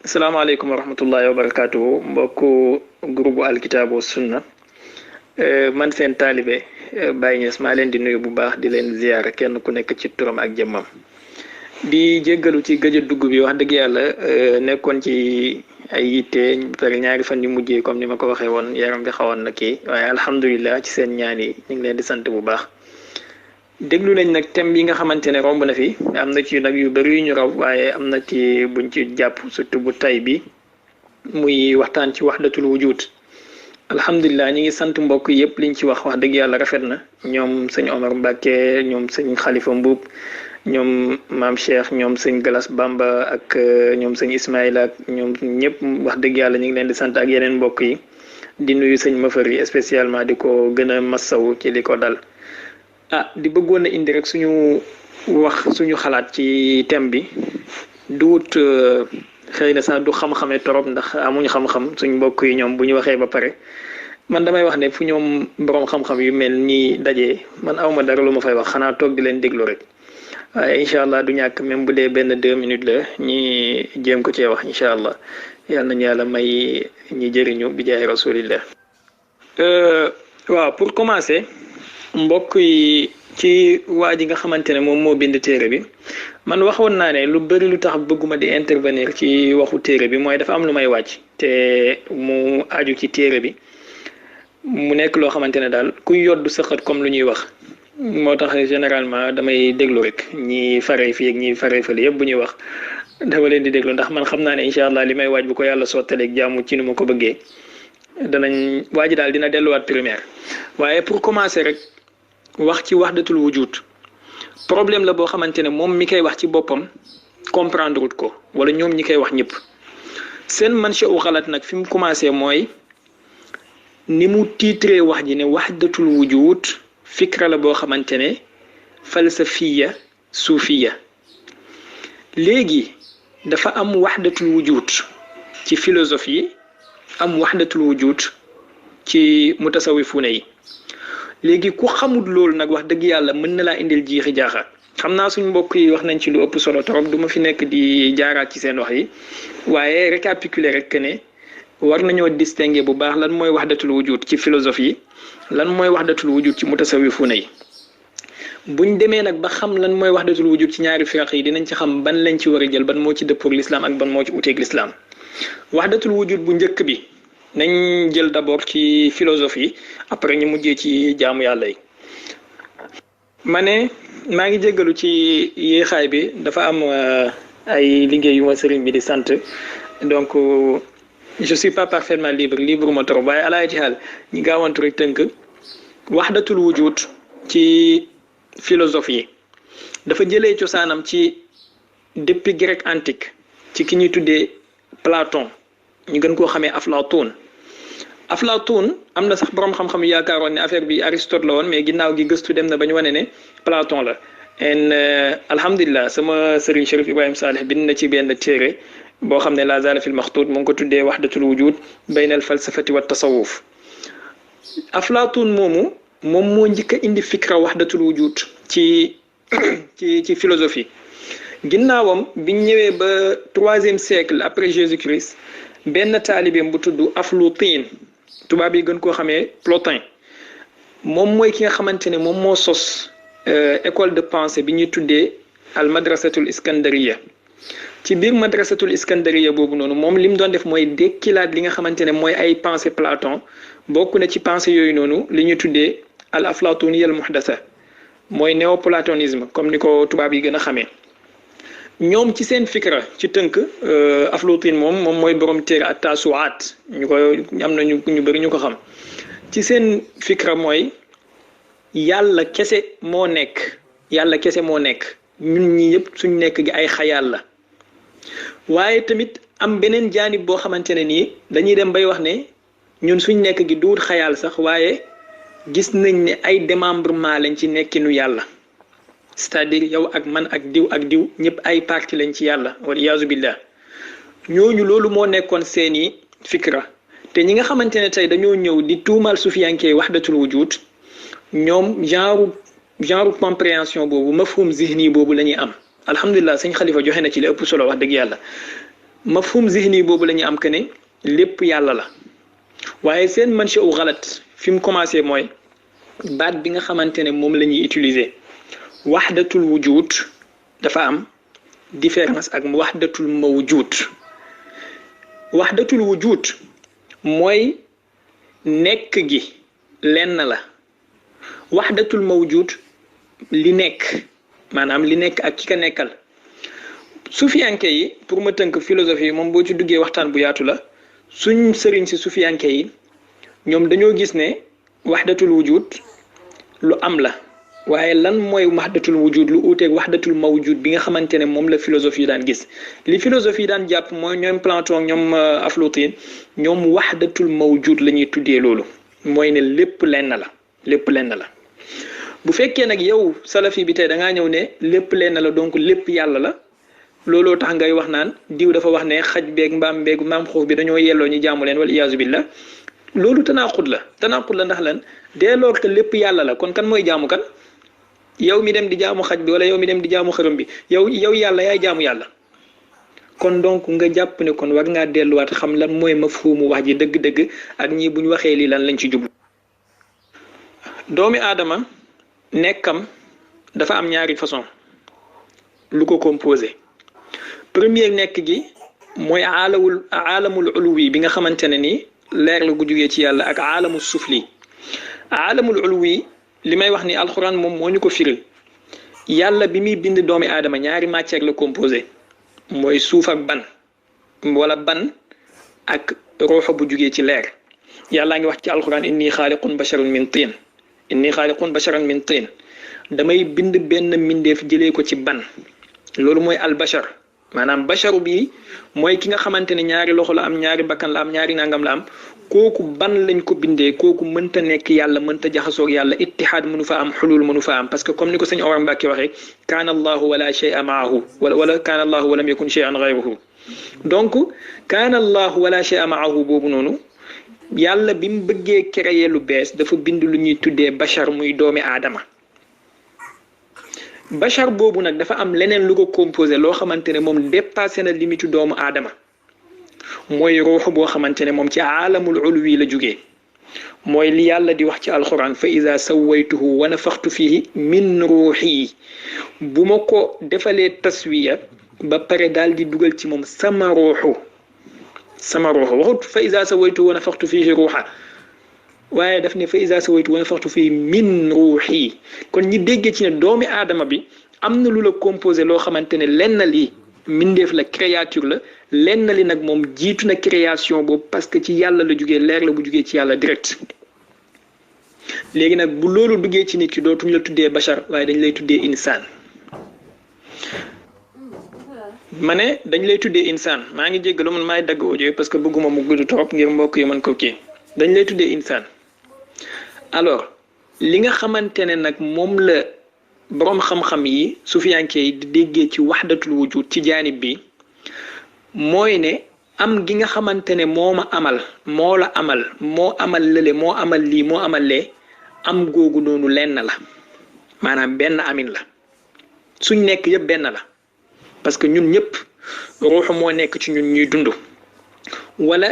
asalaamaaleykum wa rahmatullahi wa barakaatuhu mbokku groupe alkitaabu sunna man seen taalibe Baye Niass maa leen di nuyu bu baax di leen ziyaara kenn ku nekk ci turam ak jëmmam di jéggalu ci gëj a dugg bi wax dëgg yàlla nekkoon ci ay yitte pare ñaari fan yu mujjee comme ni ma ko waxee woon yaram bi xawoon na kii waaye alhamdulilah ci seen ñaan yi ñu ngi leen di sant bu baax déglu nañ nag thème bi nga xamante ne romb na fi am na ci nag yu bëri yu ñu raw waaye am na ci buñ ci jàpp surtout bu tay bi muy waxtaan ci wahdatul wujud alhamdulilah ñi ngi sant mbokk yëpp liñ ci wax dëgg yàlla rafet na ñoom sëñ Omar Mbacke ñoom sëñ Khalifa Mbuub ñoom maam Cheikh ñoom sëñ Galas Bamba ak ñoom sëñ Ismaïla ak ñoom ñëpp wax dëgg yàlla ñu ngi leen di sant ak yeneen mbokk yi di nuyu sëñ Mafari spécialement di ko gën a massaw ci li ko dal di bëggoon a indi rek suñu xalaat ci thème bi duut xëy na sax du xam-xame torop ndax amuñ xam-xam suñ mbokk yi ñoom bu ñu waxee ba pare man damay wax ne fu ñoom boroom xam-xam yu mel nii dajee man awma dara lu ma fay wax xanaa toog di leen déglu rek waaye incha allah du ñàkk même bu dee benn 2 minutes la ñi jéem ko cee wax incha allah yal nañu yàlla may ñi jëriñu bi jaay rasulillah waaw pour commencer mbokk yi ci waa ji nga xamante ne moom moo bind téere bi man waxoon naa ne lu bëri lu tax bëgguma di intervenir ci waxu téere bi mooy dafa am lu may wàcc te mu aju ci téere bi mu nekk loo xamante ne daal kuy yoddu sëqat comme lu ñuy wax moo tax généralement damay déglu rek ñi faree fii ak ñi faree fële yëpp bu ñuy wax dama leen di déglu ndax man xam naa ne incha allah li may waaj bu ko yàlla sottaleeg jàmm ci ni ma ko bëggee danañ waa ji daal dina delluwaat primaire waaye pour commencer rek wax ci wahdatul wujud problème la boo xamante ne moom mi koy wax ci boppam comprendre wut ko wala ñoom ñi koy wax ñëpp seen mancha u xalaat nag fi mu commencé mooy ni mu tiitree wax ji ne wahdatul wujud fikra la boo xamante ne falsafiya suufiya léegi dafa am wahdatul wujud ci philosophie am wahdatul wujud ci mutasawifune yi léegi ku xamul loolu nag wax dëgg yàlla mën na laa indil jiixi jaaxa xam naa suñ mbokk yi wax nañ ci lu ëpp solo trop du ma fi nekk di jaaraat ci seen wax yi waaye récapituler rek ne war nañoo distinguer bu baax lan mooy wahdatul wujud ci philosophie lan mooy wahdatul wujud ci mutasawifuna yi buñ demee nag ba xam lan mooy wahdatul wujud ci ñaari firaq yi dinañ ci xam ban lañ ci war a jël ban moo ci dëppoog l'islam ak ban moo ci uteeg l'islam wahdatul wujud bu njëkk bi nañ jël d'abord ci philosophie après ñu mujjee ci jaamu yàlla yi ma ne maa ngi jéggalu ci yéexaay bi dafa am ay liggéey yu ma sëriñ bi di sant donc je suis pas parfaitement libre ma trop waaye ala ci xaal ñi gaawantu rek tënk wahdatul wujud ci philosophie dafa jëlee cosaanam ci depuis grec antique ci ki ñuy tuddee Platon ñu gën koo xamee Aflaatoon am na sax boroom xam-xam yaakaaroon ne affaire bi Aristote la woon mais ginnaaw gi gëstu dem na ba ñu wane ne Platon la en alhamdulilah sama sëriñ Chérif Ibrahim Saleh bind na ci benn téere boo xam ne la zaala fil maxtuut mu ngi ko tuddee wahdatul wujud bayna al falsafati wa tasawuf Aflaatoon moom moo njëkk a indi fikra wahdatul wujud ci philosophie ginnaawam biñ ñëwee ba 3e siècle après Jésus-Christ benn taalibeem bu tudd Aflutin tubaab yi gën koo xamee Plotin moom mooy ki nga xamante ne moom moo sos école de pensée bi ñuy tuddee al madrasatul iskandariya ci biir madrasatul iskandariya boobu noonu moom li mu doon def mooy dekkilaat li nga xamante ne mooy ay pensée Platon bokk na ci pensée yooyu noonu li ñuy tuddee al aflatuniya al muhdasa mooy néoplatonisme comme ni ko tubaab yi gën a xamee ñoom ci seen fikra ci tënk Aflutin moom mooy borom téere at taasuwaat ñu ko am na ñu bëri ñu ko xam ci seen fikra mooy yàlla kese moo nekk ñun ñi yëpp suñ nekk gi ay xayaal la waaye tamit am beneen jaanib boo xamante ne nii dañuy dem bay wax ne ñun suñ nekk gi duut xayaal sax waaye gis nañ ne ay démembrement lañ ci nekkinu yàlla c'est-à-dire yow ak man ak diw ñëpp ay parti lañ ci yàlla wal iyaazu billah ñooñu loolu moo nekkoon seeni fikra te ñi nga xamante ne tey dañoo ñëw di tuumal sufiyankee wahdatul wujud ñoom genre compréhension boobu mafhum zihni boobu la ñuy am alhamdulilah sëñ Xalifa joxe na ci li ëpp solo wax dëgg yàlla mafhum zihni boobu la ñu am que ne lépp yàlla la waaye seen mancha u xalat fi mu commencé mooy baat bi nga xamante ne moom la ñuy utiliser waxdatul wujud dafa am différence ak waxdatul mawjud waxdatul wujud mooy nekk gi lenn la waxdatul mawjud li nekk maanaam li nekk ak ki ka nekkal sufiyanke yi pour ma tënk philosophie moom boo ci duggee waxtaan bu yaatu la suñ sëriñ si sufiyanke yi ñoom dañoo gis ne waxdatul wujud lu am la waaye lan mooy waxdatul wujud lu uuteeg waxdatul mawjud bi nga xamante ne moom la philosophie yi daan gis li philosophie yi daan jàpp mooy ñoom Platon ñoom Aflaatoon ñoom waxdatul mawjud la ñuy tuddee loolu mooy ne lépp lenn la lépp lenn la bu fekkee nag yow salafi bi tey da ngaa ñëw ne lépp lenn la donc lépp yàlla la looloo tax ngay wax naan diw dafa wax ne xaj beeg mbaam beeg maam xuuf bi dañoo yelloo ñu jaamu leen wal iyaazu billah loolu tanaqud la ndax lan dès lors que lépp yàlla la kon kan mooy jaamu kan yow mi dem di jaamu xaj bi wala yow mi dem di jaamu xërëm bi yow yàlla yaay jaamu yàlla kon donc nga jàpp ne kon war ngaa delluwaat xam lan mooy mafhumu wax ji dëgg-dëgg ak ñii bu ñu waxee lii lan lañ ci jublu doomi aadama nekkam dafa am ñaari façon lu ko composé premier nekk gi mooy aalamul uluwi bi nga xamante ne ni leer la gu jugee ci yàlla ak aalamu sufli aalamul uluwi li may wax ni alxuraan moom moo ñu ko firil yàlla bi muy bind doomi aadama ñaari matière la composé mooy suuf ak ban wala ban ak ruuxa bu jugee ci leer yàllaa ngi wax ci alxuraan inni xaaliqun basharan min tiin damay bind benn mbindeef jëlee ko ci ban loolu mooy albashar maanaam basharu bi mooy ki nga xamante ne ñaari loxo la am ñaari bakkan la am ñaari nangam la am kooku ban lañ ko bindee kooku mënta nekk yàlla mënta jaxasoog yàlla ittihaad mënu fa am xulul mënu fa am parce que comme ni ko sëñ Omar Mbàkke waxee kaana allahu wala shay'a maahu wala kaana allahu walam yakun shay'an ghayruhu donc kaana allahu wala shay'a maahu boobu noonu yàlla bi mu bëggee créer lu bees dafa bind lu ñuy tuddee bachar muy doomi aadama bachar boobu nag dafa am leneen lu ko composé loo xamante ne moom dépassé na limitu doomu aadama mooy ruux boo xamante ne moom ci aalamul ulwi la jógee mooy li yàlla di wax ci alquran fa iza sawaytuhu wa nafaxtu fihi min ruuxi bu ma ko defalee taswiya ba pare daal di dugal ci moom sama ruuxu waxut fa iza sawaytuhu wa nafaxtu fihi ruuxa waaye daf ne fa iza sawaytu wa nafaxtu fihi min ruuxi kon ñi déggee ci ne doomi aadama bi am na lu la composé loo xamante ne lenn lii mindeef la créature la lenn li nag moom jiitu na création boobu parce que ci yàlla la jugee leer la bu jugee ci yàlla direct léegi nag bu loolu duggee ci nit ki dootuñu la tuddee bachar waaye dañ lay tuddee insaan ma ne dañ lay tuddee insaan maa ngi jéggalu man maay dagg audio parce que bëgguma mu gudd trop ngir mbokk yi mën ko kii dañ lay tuddee insaan alors li nga xamante ne nag moom la boroom xam-xam yi sufiyanke yi di déggee ci waxdatul wujud ci jaanib bi mooy ne am gi nga xamante ne moo ma amal moo la amal moo amal lële moo amal lii moo amal lee am googu noonu lenn la maanaam benn amin la suñ nekk yëpp benn la parce que ñun ñëpp ruux moo nekk ci ñun ñuy dund wala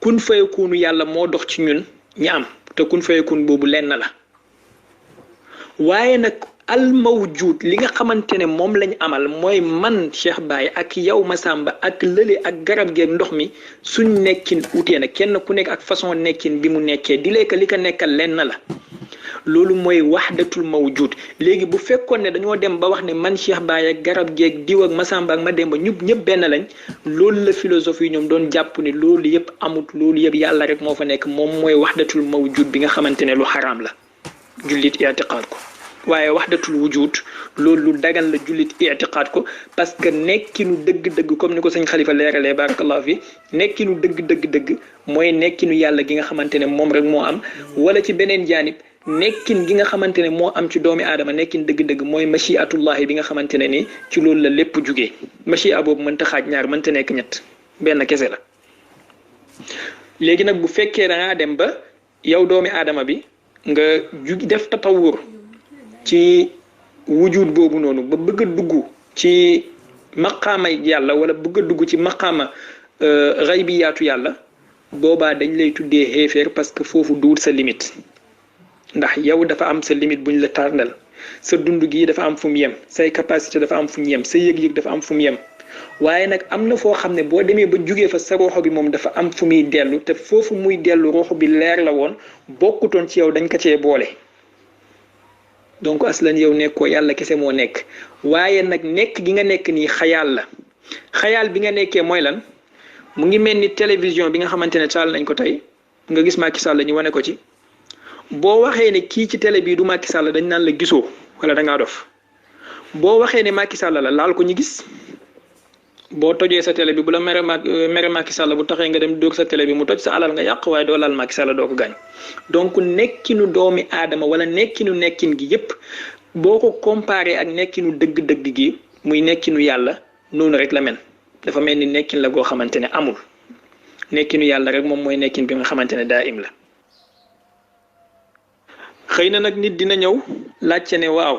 kun fayakunu yàlla moo dox ci ñun ñi am te kun fayakun boobu lenn la waaye nag al mawjud li nga xamante ne moom lañ amal mooy man Cheikh Baye ak yow Masamba ak lële ak garab geeg ndox mi suñ nekkin utee na kenn ku nekk ak façon nekkin bi mu nekkee di lekk li ko nekkal lenn la loolu mooy waxdatul mawjud léegi bu fekkoon ne dañoo dem ba wax ne man Cheikh Baye ak garab geeg diw ak Masamba ak Mademba ñëpp benn lañ loolu la philosophie yi ñoom doon jàpp ne loolu yëpp amut loolu yëpp yàlla rek moo fa nekk moom mooy waxdatul mawjud bi nga xamante ne lu xaraam la jullit i'tiqaad ko waaye waxdatul wujud loolu lu dagan la jullit i'tiqaad ko parce que nekkinu dëgg-dëgg comme ni ko sëñ Xalifa leeralee barakallahu fi nekkinu dëgg mooy nekkinu yàlla gi nga xamante ne moom rek moo am wala ci beneen jaanib nekkin gi nga xamante ne moo am ci doomi aadama nekkin dëgg-dëgg mooy machiatullahi bi nga xamante ne ni ci loolu la lépp jugee machia boobu mënta xaaj ñaar mënta nekk ñett benn kese la léegi nag bu fekkee da ngaa dem ba yow doomi aadama bi nga def tatawur ci wujud boobu noonu ba bëgg a dugg ci maqaama yàlla wala bëgg a dugg ci maqaama xaybiyaatu yàlla boobaa dañ lay tuddee xéeféer parce que foofu duut sa limite ndax yow dafa am sa limite buñ la tànnal sa dund gi dafa am fu mu yem say capacité dafa am fu mu yem sa yëg-yëg dafa am fu mu yem waaye nag am na foo xam ne boo demee ba jugee fa sa roxo bi moom dafa am fu muy dellu te foofu muy dellu roxo bi leer la woon bokkutoon ci yow dañ ko cee boole donc aslan yow nekkoo yàlla kese moo nekk waaye nag nekk gi nga nekk nii xayaal la xayaal bi nga nekkee mooy lan mu ngi mel ni télévision bi nga xamante ne taal nañ ko tey nga gis Macky Sall ñu wane ko ci boo waxee ne kii ci télé bii du Macky Sall dañ naan la gisoo wala da ngaa dof boo waxee ne Macky Sall la laal ko ñu gis boo tojee sa télé bi bu la mere Macky Sall bu taxee nga dem dóor sa télé bi mu toj sa alal nga yàq waaye doo laal Macky Sall doo ko gaañ donc nekkinu doomi aadama wala nekkin gi yépp boo ko comparé ak nekkinu dëgg-dëgg gi muy nekkinu yàlla noonu rek la mel dafa mel ni nekkin la goo xamante ne amul nekkinu yàlla rek moom mooy nekkin bi nga xamante ne daa im la xëy na nag nit dina ñëw laajte ne waaw